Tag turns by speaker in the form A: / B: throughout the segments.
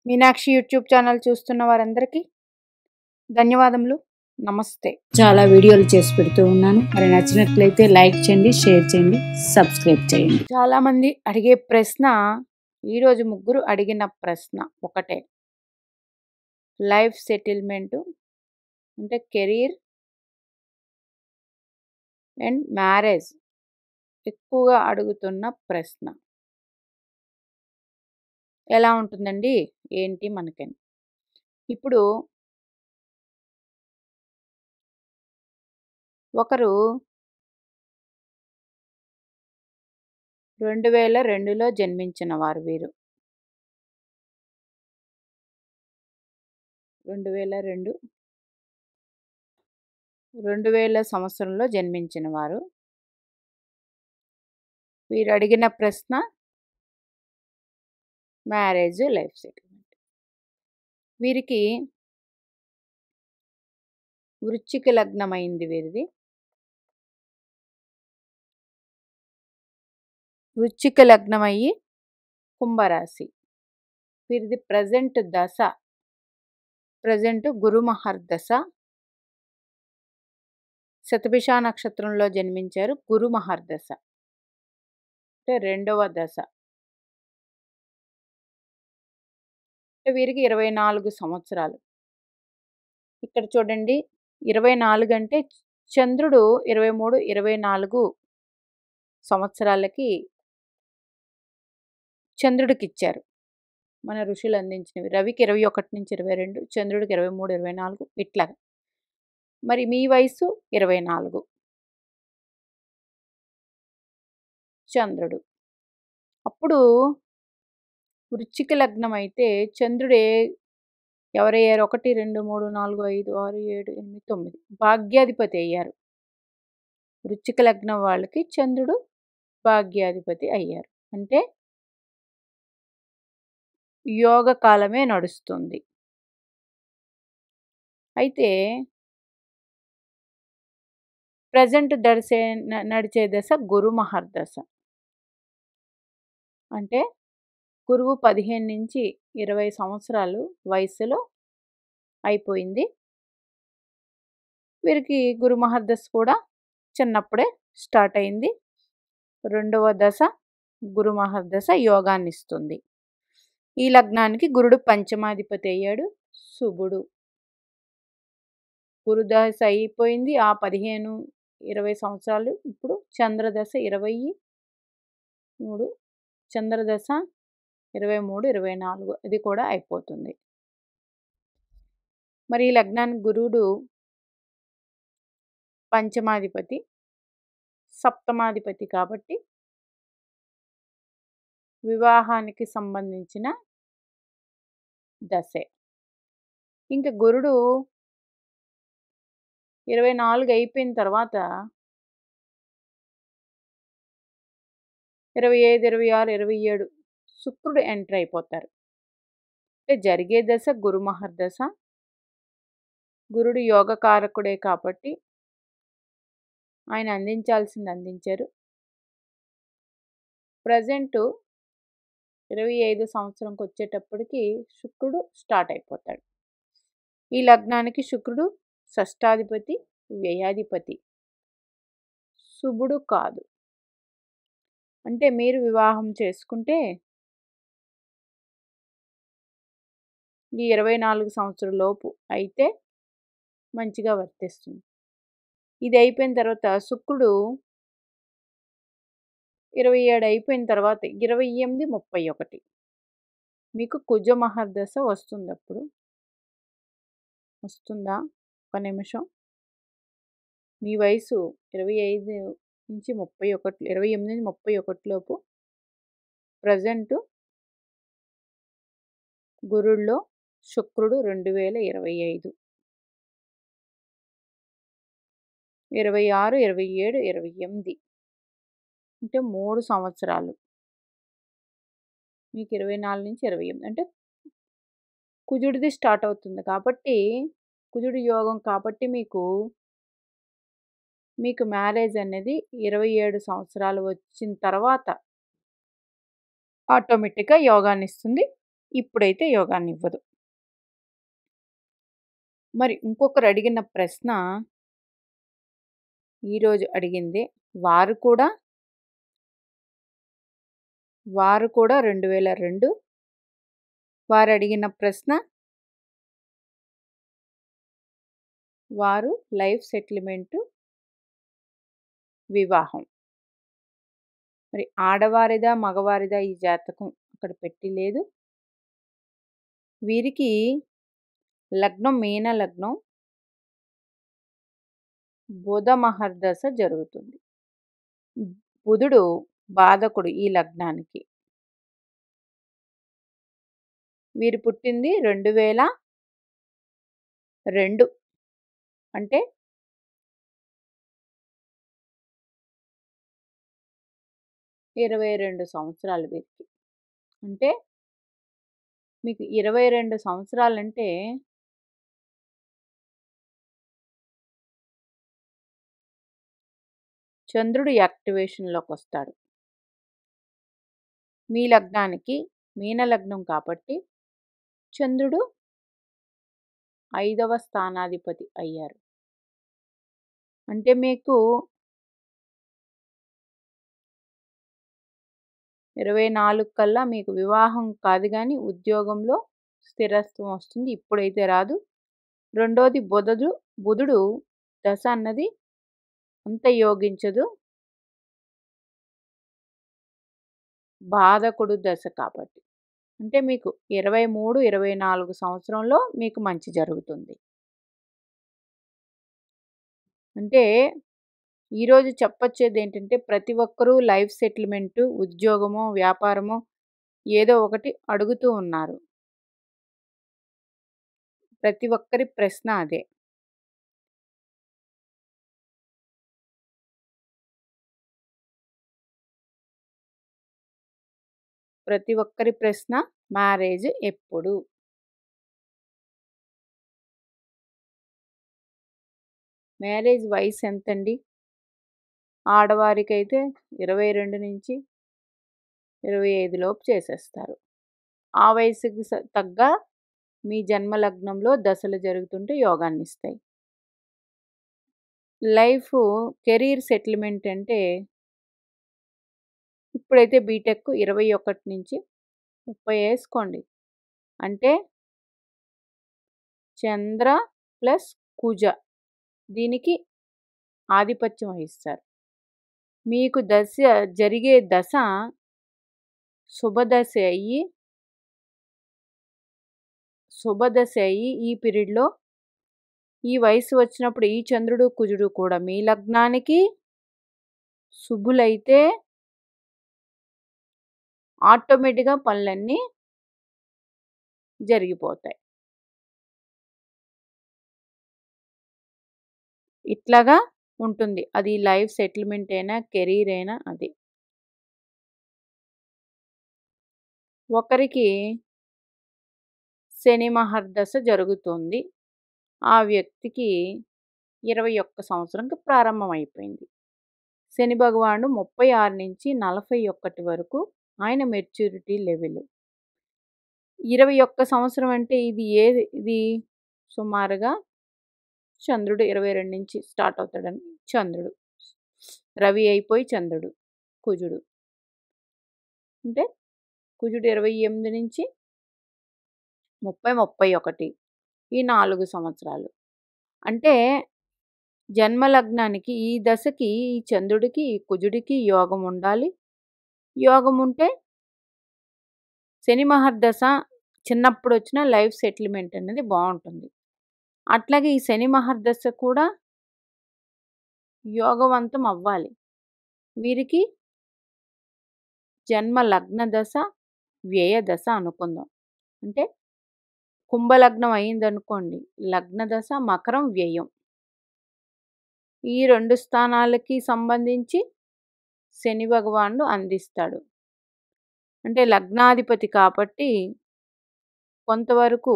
A: Meenakshi YouTube channel చూస్తున్న వారందరికీ ధన్యవాదములు. నమస్తే.
B: చాలా వీడియోలు చేసి పెడుతూ ఉన్నాను. మరి నచ్చినట్లయితే లైక్ చేయండి, షేర్ చేయండి, సబ్స్క్రైబ్ చేయండి.
A: చాలామంది అడిగే ప్రశ్న, ఈరోజు ముగ్గురు అడిగిన ప్రశ్న ఒకటే. లైఫ్ సెటిల్మెంటు అంటే కెరీర్ అండ్ మ్యారేజ్ ఎక్కువగా అడుగుతున్న ప్రశ్న. ఎలా ఉంటుందండి ఏంటి మనకని. ఇప్పుడు ఒకరు 2002లో జన్మించిన వారు వీరు. 2000 సంవత్సరంలో జన్మించిన వారు. వీరు అడిగిన ప్రశ్న మ్యారేజ్, లైఫ్ సెటిల్మెంట్. వీరికి వృశ్చిక లగ్నమైంది వీరిది. వృశ్చిక లగ్నమయ్యి కుంభరాశి. వీరిది ప్రజెంట్ దశ, గురు మహర్దశ. శతభిష నక్షత్రంలో జన్మించారు. గురు మహర్దశ అంటే రెండవ దశ. వీరికి 24 సంవత్సరాలు. ఇక్కడ చూడండి, 24 అంటే చంద్రుడు 23, 24 సంవత్సరాలకి చంద్రుడికి ఇచ్చారు మన ఋషులు అందించినవి. రవికి 21 నుంచి 22, చంద్రుడికి 23, 24 ఇట్లా. మరి మీ వయసు 24. చంద్రుడు అప్పుడు వృశ్చిక లగ్నం అయితే చంద్రుడే ఎవరయ్యారు? 1, 2, 3, 4, 5, 6, 7, 8, 9 భాగ్యాధిపతి అయ్యారు. వృశ్చిక లగ్నం వాళ్ళకి చంద్రుడు భాగ్యాధిపతి అయ్యారు. అంటే యోగ కాలమే నడుస్తుంది. అయితే ప్రజెంట్ నడిచే దశ గురు మహర్దశ. అంటే గురువు 15 నుంచి 20 సంవత్సరాలు వయసులో అయిపోయింది. వీరికి గురు మహర్దశ కూడా చిన్నప్పుడే స్టార్ట్ అయింది. రెండవ దశ గురు మహర్దశ యోగాన్ని ఇస్తుంది. ఈ లగ్నానికి గురుడు పంచమాధిపతి అయ్యాడు. శుభుడు. గురుదశ అయిపోయింది. ఆ 15, 20 సంవత్సరాలు. ఇప్పుడు చంద్రదశ 23, చంద్రదశ 23, 24 ఇది కూడా అయిపోతుంది. మరి ఈ లగ్నానికి గురువుడు పంచమాధిపతి, సప్తమాధిపతి కాబట్టి వివాహానికి సంబంధించిన దశే. ఇంకా గురుడు 24 అయిపోయిన తర్వాత 25, 26, 27 శుక్రుడు ఎంటర్ అయిపోతారు. అంటే జరిగే దశ గురు మహర్దశ. గురుడు యోగకారకుడే కాబట్టి ఆయన అందించాల్సింది అందించారు. ప్రజెంటు 25 సంవత్సరంకి వచ్చేటప్పటికి శుక్రుడు స్టార్ట్ అయిపోతాడు. ఈ లగ్నానికి శుక్రుడు షష్టాధిపతి, వ్యయాధిపతి. శుభుడు కాదు. అంటే మీరు వివాహం చేసుకుంటే ఈ 24 సంవత్సరం లోపు అయితే మంచిగా వర్తిస్తుంది. ఇది అయిపోయిన తర్వాత శుక్రుడు 27 అయిపోయిన తర్వాత 28, 31 మీకు కుజ మహర్దశ వస్తుంది. అప్పుడు వస్తుందా? ఒక నిమిషం. మీ వయసు 25 నుంచి 31, 28 నుంచి 31 లోపు ప్రజెంటు గురుల్లో శుక్రుడు 2025, 26, 27, 28 అంటే 3 సంవత్సరాలు. మీకు 24 నుంచి 28 అంటే కుజుడిది స్టార్ట్ అవుతుంది కాబట్టి, కుజుడి యోగం కాబట్టి మీకు మ్యారేజ్ అనేది 27 సంవత్సరాలు వచ్చిన తర్వాత ఆటోమేటిక్గా యోగాన్ని ఇస్తుంది. ఇప్పుడైతే యోగాన్ని ఇవ్వదు. మరి ఇంకొకరు అడిగిన ప్రశ్న ఈరోజు అడిగింది. వారు కూడా 2002 వారు అడిగిన ప్రశ్న వారు లైఫ్ సెటిల్మెంటు వివాహం. మరి ఆడవారిదా మగవారిదా ఈ జాతకం అక్కడ పెట్టి లేదు. వీరికి లగ్నం మీన లగ్నం, బుధ మహర్దశ జరుగుతుంది. బుధుడు బాధకుడు ఈ లగ్నానికి. వీరు పుట్టింది 2002 అంటే 22 సంవత్సరాలు వీరికి. అంటే మీకు 22 సంవత్సరాలంటే చంద్రుడు యాక్టివేషన్లోకి వస్తాడు. మీ లగ్నానికి మీన లగ్నం కాబట్టి చంద్రుడు 5వ స్థానాధిపతి అయ్యారు. అంటే మీకు 24 కల్లా మీకు వివాహం కాదు కానీ ఉద్యోగంలో స్థిరత్వం వస్తుంది. ఇప్పుడైతే రాదు. రెండోది బుధుడు దశ అన్నది అంత యోగించదు. బాధకుడు దశ కాబట్టి. అంటే మీకు 23, 24 సంవత్సరంలో మీకు మంచి జరుగుతుంది. అంటే ఈరోజు చెప్పొచ్చేది ఏంటంటే ప్రతి ఒక్కరూ లైఫ్ సెటిల్మెంటు, ఉద్యోగమో, వ్యాపారమో ఏదో ఒకటి అడుగుతూ ఉన్నారు. ప్రతి ఒక్కరి ప్రశ్న అదే. ప్రతి ఒక్కరి ప్రశ్న మ్యారేజ్ ఎప్పుడు? మ్యారేజ్ వయసు ఎంతండి? ఆడవారికైతే 22 నుంచి 25 లోపు చేసేస్తారు. ఆ వయసుకి తగ్గ మీ జన్మ లగ్నంలో దశలు జరుగుతుంటే యోగాన్నిస్తాయి. లైఫ్ కెరీర్ సెటిల్మెంట్ అంటే ఇప్పుడైతే బీటెక్ 21 నుంచి 30 వేసుకోండి. అంటే చంద్ర ప్లస్ కుజ దీనికి ఆధిపత్యం వహిస్తారు. మీకు జరిగే దశ శుభదశ అయ్యి ఈ పీరియడ్లో ఈ వయసు వచ్చినప్పుడు ఈ చంద్రుడు కుజుడు కూడా మీ లగ్నానికి శుభులైతే ఆటోమేటిక్గా పనులన్నీ జరిగిపోతాయి. ఇట్లాగా ఉంటుంది. అది లైఫ్ సెటిల్మెంట్ అయినా కెరీర్ అయినా అది. ఒకరికి శని మహర్దశ జరుగుతుంది. ఆ వ్యక్తికి 21 సంవత్సరంకి ప్రారంభమైపోయింది. శని భగవానుడు 36 నుంచి 41 వరకు ఆయన మెచ్యూరిటీ లెవెల్. 21 సంవత్సరం అంటే ఇది సుమారుగా చంద్రుడు 22 నుంచి స్టార్ట్ అవుతాడని చంద్రుడు. రవి అయిపోయి చంద్రుడు, కుజుడు. అంటే కుజుడు 28 నుంచి 30, 31 ఈ 4 సంవత్సరాలు. అంటే జన్మ లగ్నానికి ఈ దశకి ఈ చంద్రుడికి ఈ కుజుడికి యోగం ఉండాలి. యోగం ఉంటే శని మహర్దశ చిన్నప్పుడు వచ్చిన లైఫ్ సెటిల్మెంట్ అనేది బాగుంటుంది. అట్లాగే ఈ శని మహర్దశ కూడా యోగవంతం అవ్వాలి. వీరికి జన్మ లగ్న దశ వ్యయ దశ అనుకుందాం. అంటే కుంభలగ్నం అయిందనుకోండి, లగ్న దశ మకరం వ్యయం. ఈ 2 స్థానాలకి సంబంధించి శని భగవానుడు అందిస్తాడు. అంటే లగ్నాధిపతి కాబట్టి కొంతవరకు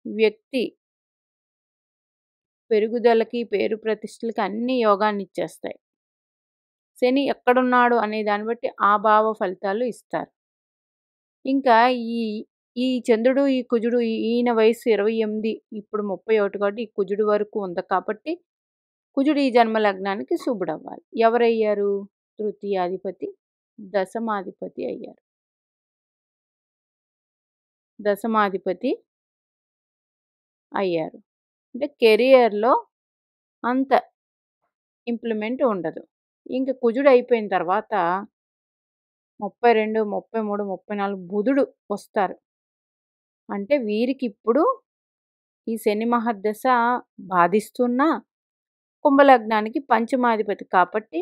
A: వ్యక్తి పెరుగుదలకి, పేరు ప్రతిష్టలకి అన్ని యోగాన్ని ఇచ్చేస్తాయి. శని ఎక్కడున్నాడు అనే దాన్ని బట్టి ఆ భావ ఫలితాలు ఇస్తారు. ఇంకా ఈ ఈ చంద్రుడు, ఈ కుజుడు ఈయన వయసు 28, ఇప్పుడు 31 కాబట్టి ఈ కుజుడు వరకు ఉంది కాబట్టి కుజుడు ఈ జన్మ లగ్నానికి శుభుడవ్వాలి. ఎవరయ్యారు? తృతీయాధిపతి, దశమాధిపతి అయ్యారు. దశమాధిపతి అయ్యారు. అంటే కెరియర్‌లో అంత ఇంప్లిమెంట్ ఉండదు. ఇంక కుజుడు అయిపోయిన తర్వాత 32, 33, 34 బుధుడు వస్తారు. అంటే వీరికిప్పుడు ఈ శని మహర్దశ బాధిస్తున్నా కుంభలగ్నానికి పంచమాధిపతి కాబట్టి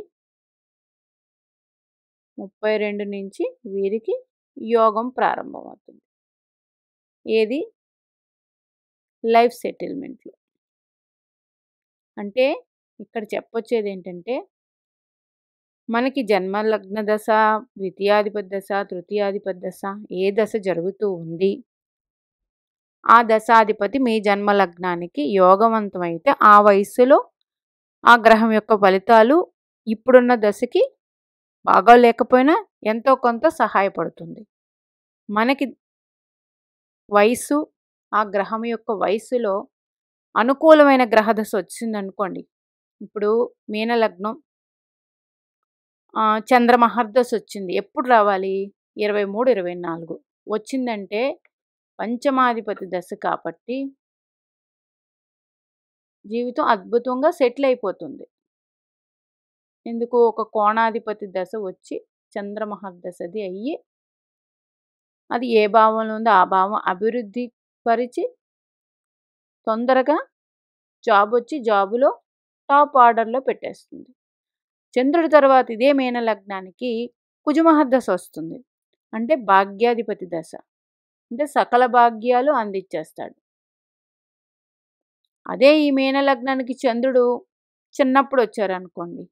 A: 32 నుంచి వీరికి యోగం ప్రారంభమవుతుంది. ఏది? లైఫ్ సెటిల్మెంట్లు. అంటే ఇక్కడ చెప్పొచ్చేది ఏంటంటే మనకి జన్మ లగ్న దశ, ద్వితీయాధిపతి దశ, తృతీయాధిపతి దశ ఏ దశ జరుగుతూ ఉంది, ఆ దశాధిపతి మీ జన్మ లగ్నానికి యోగవంతమైతే ఆ వయస్సులో ఆ గ్రహం యొక్క ఫలితాలు ఇప్పుడున్న దశకి బాగా లేకపోయినా ఎంతో కొంత సహాయపడుతుంది. మనకి వయస్సు, ఆ గ్రహం యొక్క వయస్సులో అనుకూలమైన గ్రహ దశ వచ్చిందనుకోండి. ఇప్పుడు మీన లగ్నం చంద్ర మహర్దశ వచ్చింది. ఎప్పుడు రావాలి? 23, 24 వచ్చిందంటే పంచమాధిపతి దశ కాబట్టి జీవితం అద్భుతంగా సెటిల్ అయిపోతుంది. ఎందుకు? ఒక కోణాధిపతి దశ వచ్చి చంద్ర మహర్దశది అయ్యి అది ఏ భావంలో ఉందో ఆ భావం అభివృద్ధి పరిచి తొందరగా జాబ్ వచ్చి జాబులో టాప్ ఆర్డర్లో పెట్టేస్తుంది. చంద్రుడి తర్వాత ఇదే మీన లగ్నానికి కుజమహర్దశ వస్తుంది. అంటే భాగ్యాధిపతి దశ. అంటే సకల భాగ్యాలు అందించేస్తాడు. అదే ఈ మీన లగ్నానికి చంద్రుడు చిన్నప్పుడు వచ్చారనుకోండి,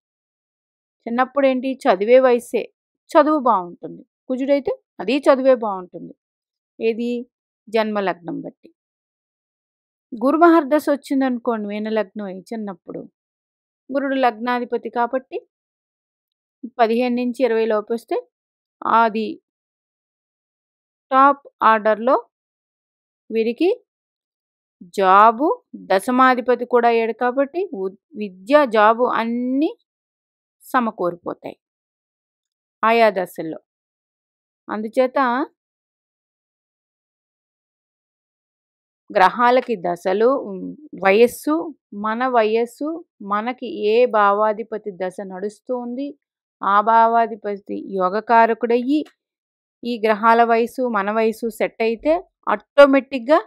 A: చిన్నప్పుడు ఏంటి? చదివే వయసే, చదువు బాగుంటుంది. కుజుడైతే అది చదువే బాగుంటుంది. ఏది? జన్మ లగ్నం బట్టి. గురు మహర్దశ వచ్చిందనుకోండి మీన లగ్నం అయి చిన్నప్పుడు, గురుడు లగ్నాధిపతి కాబట్టి 15 నుంచి 20 లోపు వస్తే అది టాప్ ఆర్డర్లో వీరికి జాబు, దశమాధిపతి కూడా అయ్యాడు కాబట్టి విద్య, జాబు అన్నీ సమకూరిపోతాయి ఆయా దశల్లో. అందుచేత గ్రహాలకి దశలు, వయస్సు, మన వయస్సు, మనకి ఏ భావాధిపతి దశ నడుస్తూ ఉంది, ఆ భావాధిపతి యోగకారకుడయ్యి ఈ గ్రహాల వయసు, మన వయసు సెట్ అయితే ఆటోమేటిక్గా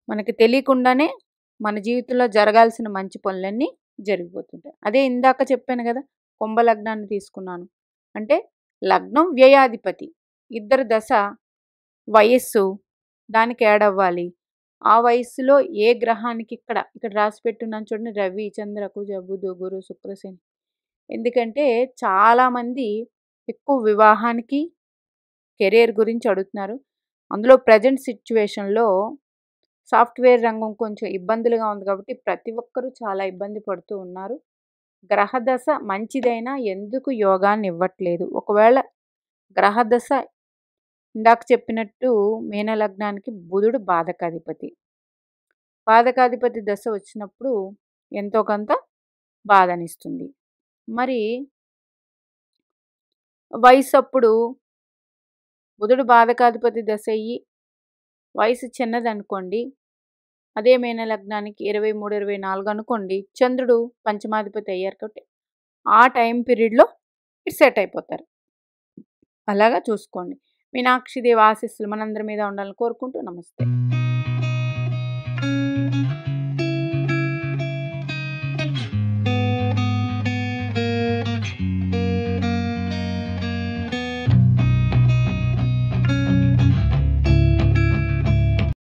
A: మనకి తెలియకుండానే మన జీవితంలో జరగాల్సిన మంచి పనులన్నీ జరిగిపోతుంటాయి. అదే ఇందాక చెప్పాను కదా, కుంభలగ్నాన్ని తీసుకున్నాను అంటే లగ్నం వ్యయాధిపతి, ఇద్దరు దశ వయస్సు దానికి యాడ్ అవ్వాలి. ఆ వయస్సులో ఏ గ్రహానికి ఇక్కడ రాసి పెట్టున్నాను చూడండి, రవి, చంద్ర, కుజ, బుధ, గురు, శుక్ర, శని. ఎందుకంటే చాలామంది ఎక్కువ వివాహానికి, కెరీర్ గురించి అడుగుతున్నారు. అందులో ప్రజెంట్ సిచ్యువేషన్లో సాఫ్ట్వేర్ రంగం కొంచెం ఇబ్బందులుగా ఉంది కాబట్టి ప్రతి ఒక్కరూ చాలా ఇబ్బంది పడుతూ ఉన్నారు. గ్రహదశ మంచిదైనా ఎందుకు యోగాన్ని ఇవ్వట్లేదు? ఒకవేళ గ్రహదశ ఇందాక చెప్పినట్టు మీన లగ్నానికి బుధుడు బాధకాధిపతి దశ వచ్చినప్పుడు ఎంతో కొంత బాధనిస్తుంది. మరి వయసు అప్పుడు బుధుడు బాధకాధిపతి దశ అయ్యి వయసు చిన్నదనుకోండి, అదే మీన లగ్నానికి 23, 24 అనుకోండి, చంద్రుడు పంచమాధిపతి అయ్యారు కాబట్టి ఆ టైం పీరియడ్లో ఇటు సెట్ అయిపోతారు. అలాగా చూసుకోండి. మీనాక్షి దేవి ఆశీస్సులు మనందరి మీద ఉండాలని కోరుకుంటూ నమస్తే.